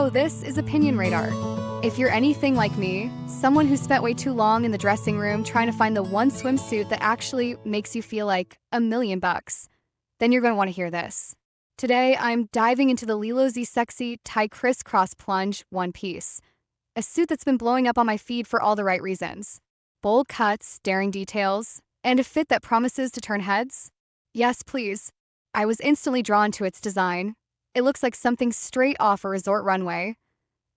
So this is Opinion Radar. If you're anything like me, someone who spent way too long in the dressing room trying to find the one swimsuit that actually makes you feel like $1,000,000, then you're going to want to hear this. Today, I'm diving into the Lilosy sexy tie Criss cross plunge one piece, a suit that's been blowing up on my feed for all the right reasons. Bold cuts, daring details, and a fit that promises to turn heads? Yes, please. I was instantly drawn to its design. It looks like something straight off a resort runway,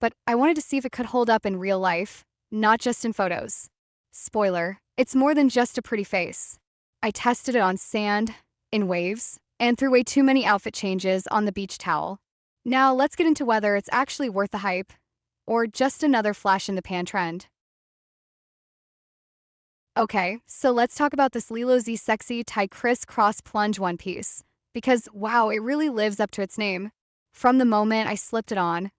but I wanted to see if it could hold up in real life, not just in photos. Spoiler, it's more than just a pretty face. I tested it on sand, in waves, and threw way too many outfit changes on the beach towel. Now let's get into whether it's actually worth the hype, or just another flash in the pan trend. Okay, so let's talk about this Lilosy sexy tie Criss cross plunge one piece, because wow, it really lives up to its name. From the moment I slipped it on,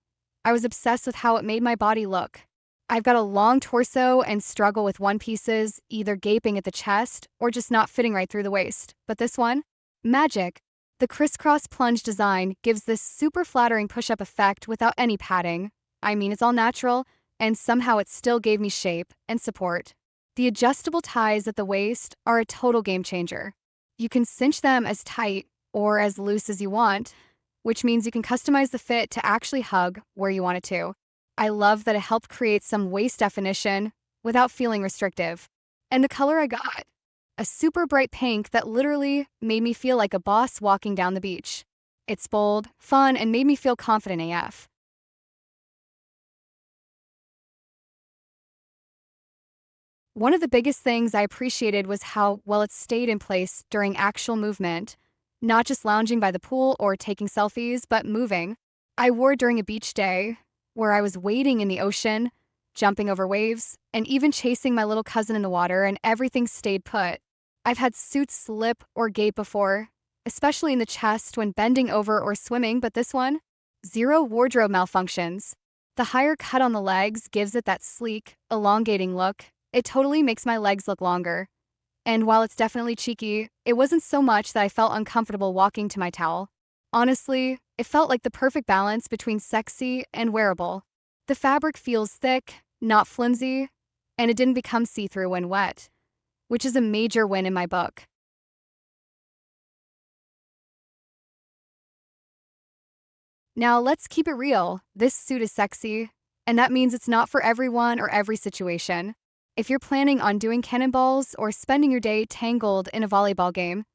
I was obsessed with how it made my body look. I've got a long torso and struggle with one pieces, either gaping at the chest or just not fitting right through the waist. But this one? Magic. The crisscross plunge design gives this super flattering push-up effect without any padding. I mean, it's all natural, and somehow it still gave me shape and support. The adjustable ties at the waist are a total game changer. You can cinch them as tight or as loose as you want, which means you can customize the fit to actually hug where you want it to. I love that it helped create some waist definition without feeling restrictive. And the color I got, a super bright pink that literally made me feel like a boss walking down the beach. It's bold, fun, and made me feel confident AF. One of the biggest things I appreciated was how well it stayed in place during actual movement, not just lounging by the pool or taking selfies, but moving. I wore it during a beach day where I was wading in the ocean, jumping over waves, and even chasing my little cousin in the water, and everything stayed put. I've had suits slip or gape before, especially in the chest when bending over or swimming, but this one? Zero wardrobe malfunctions. The higher cut on the legs gives it that sleek, elongating look. It totally makes my legs look longer. And while it's definitely cheeky, it wasn't so much that I felt uncomfortable walking to my towel. Honestly, it felt like the perfect balance between sexy and wearable. The fabric feels thick, not flimsy, and it didn't become see-through when wet, which is a major win in my book. Now let's keep it real. This suit is sexy, and that means it's not for everyone or every situation. If you're planning on doing cannonballs or spending your day tangled in a volleyball game,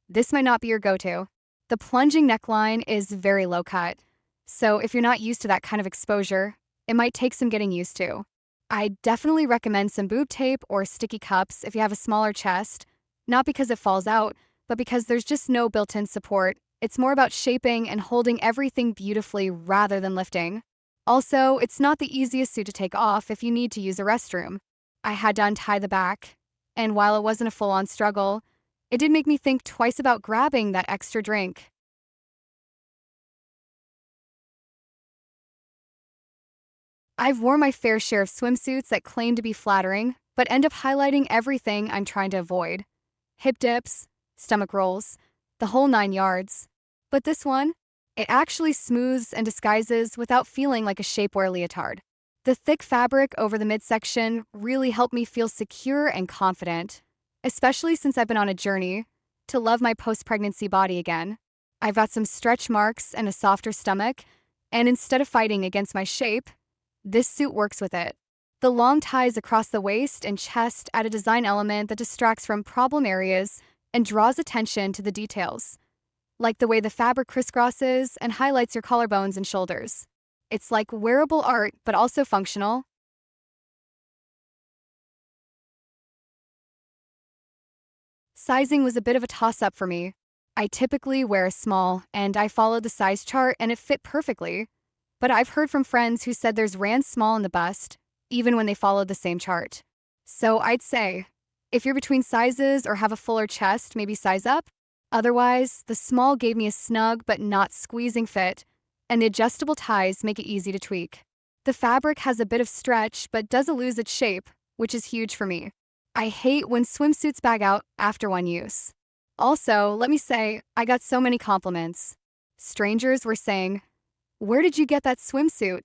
this might not be your go-to. The plunging neckline is very low cut, so if you're not used to that kind of exposure, it might take some getting used to. I definitely recommend some boob tape or sticky cups if you have a smaller chest, not because it falls out, but because there's just no built-in support. It's more about shaping and holding everything beautifully rather than lifting. Also, it's not the easiest suit to take off if you need to use a restroom. I had to untie the back, and while it wasn't a full-on struggle, it did make me think twice about grabbing that extra drink. I've worn my fair share of swimsuits that claim to be flattering, but end up highlighting everything I'm trying to avoid. Hip dips, stomach rolls, the whole 9 yards. But this one, it actually smooths and disguises without feeling like a shapewear leotard. The thick fabric over the midsection really helped me feel secure and confident, especially since I've been on a journey to love my post-pregnancy body again. I've got some stretch marks and a softer stomach, and instead of fighting against my shape, this suit works with it. The long ties across the waist and chest add a design element that distracts from problem areas and draws attention to the details, like the way the fabric crisscrosses and highlights your collarbones and shoulders. It's like wearable art, but also functional. Sizing was a bit of a toss-up for me. I typically wear a small, and I followed the size chart and it fit perfectly. But I've heard from friends who said there's ran small in the bust, even when they followed the same chart. So I'd say, if you're between sizes or have a fuller chest, maybe size up. Otherwise, the small gave me a snug but not squeezing fit, and the adjustable ties make it easy to tweak. The fabric has a bit of stretch but doesn't lose its shape, which is huge for me. I hate when swimsuits bag out after one use. Also, let me say, I got so many compliments. Strangers were saying, Where did you get that swimsuit?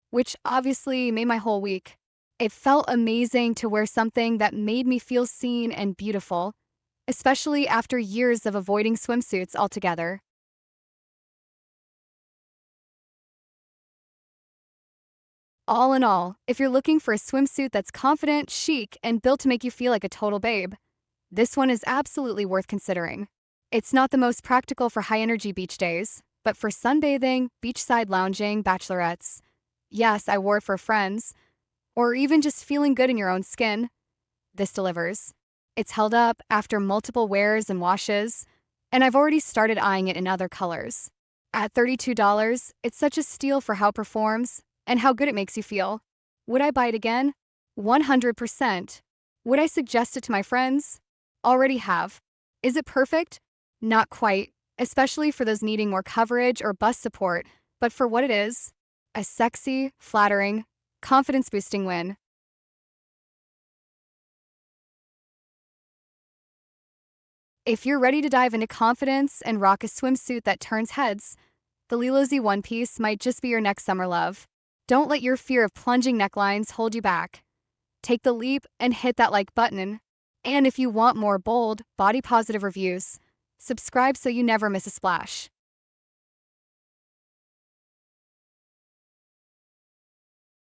Which obviously made my whole week. It felt amazing to wear something that made me feel seen and beautiful, especially after years of avoiding swimsuits altogether. All in all, if you're looking for a swimsuit that's confident, chic, and built to make you feel like a total babe, this one is absolutely worth considering. It's not the most practical for high energy beach days, but for sunbathing, beachside lounging, bachelorettes, yes, I wore it for friends, or even just feeling good in your own skin, this delivers. It's held up after multiple wears and washes, and I've already started eyeing it in other colors. At $32, it's such a steal for how it performs and how good it makes you feel. Would I buy it again? 100%. Would I suggest it to my friends? Already have. Is it perfect? Not quite, especially for those needing more coverage or bust support, but for what it is, a sexy, flattering, confidence boosting win. If you're ready to dive into confidence and rock a swimsuit that turns heads, the Lilosy one piece might just be your next summer love. Don't let your fear of plunging necklines hold you back. Take the leap and hit that like button. And if you want more bold, body positive reviews, subscribe so you never miss a splash.